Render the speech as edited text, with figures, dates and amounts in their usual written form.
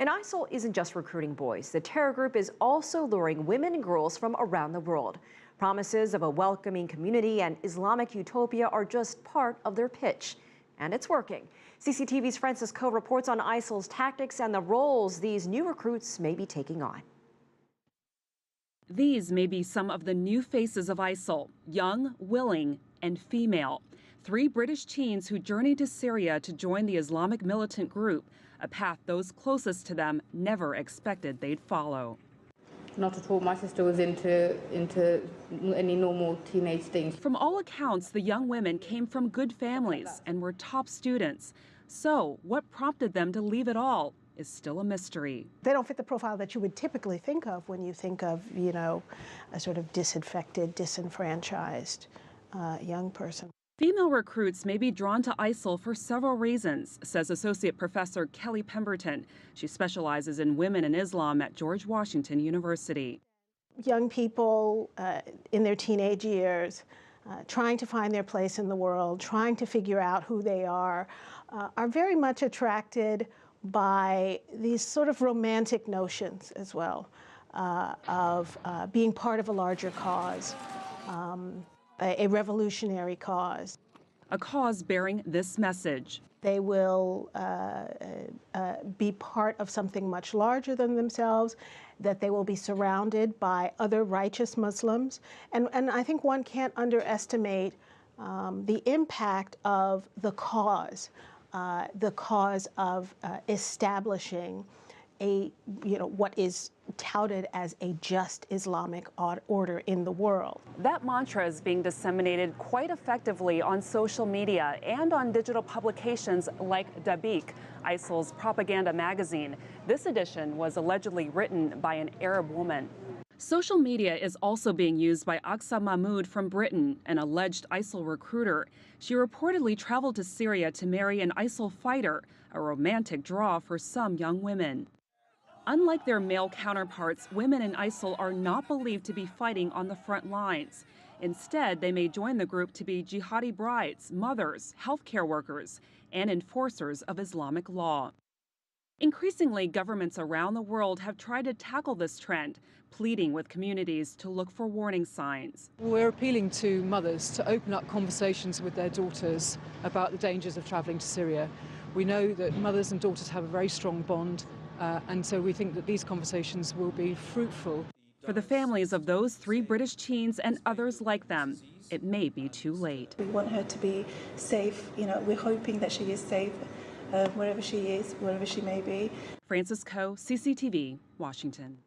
And ISIL isn't just recruiting boys. The terror group is also luring women and girls from around the world. Promises of a welcoming community and Islamic utopia are just part of their pitch. And it's working. CCTV's Frances Kuo reports on ISIL's tactics and the roles these new recruits may be taking on. These may be some of the new faces of ISIL, young, willing, and female. 3 British teens who journeyed to Syria to join the Islamic militant group, a path those closest to them never expected they'd follow. Not at all. My sister was into any normal teenage things. From all accounts, the young women came from good families and were top students. So what prompted them to leave it all is still a mystery. They don't fit the profile that you would typically think of when you think of, a sort of disaffected, disenfranchised young person. Female recruits may be drawn to ISIL for several reasons, says Associate Professor Kelly Pemberton. She specializes in women and Islam at George Washington University. Young people in their teenage years, trying to find their place in the world, trying to figure out who they are very much attracted by these sort of romantic notions as well of being part of a larger cause. A revolutionary cause. A cause bearing this message. They will be part of something much larger than themselves, that they will be surrounded by other righteous Muslims. And I think one can't underestimate the impact of the cause of establishing what is touted as a just Islamic order in the world. That mantra is being disseminated quite effectively on social media and on digital publications like Dabiq, ISIL's propaganda magazine. This edition was allegedly written by an Arab woman. Social media is also being used by Aqsa Mahmoud from Britain, an alleged ISIL recruiter. She reportedly traveled to Syria to marry an ISIL fighter, a romantic draw for some young women. Unlike their male counterparts, women in ISIL are not believed to be fighting on the front lines. Instead, they may join the group to be jihadi brides, mothers, healthcare workers, and enforcers of Islamic law. Increasingly, governments around the world have tried to tackle this trend, pleading with communities to look for warning signs. We're appealing to mothers to open up conversations with their daughters about the dangers of travelling to Syria. We know that mothers and daughters have a very strong bond. And so we think that these conversations will be fruitful. For the families of those 3 British teens and others like them, it may be too late. We want her to be safe. We're hoping that she is safe wherever she is, wherever she may be. Frances Kuo, CCTV, Washington.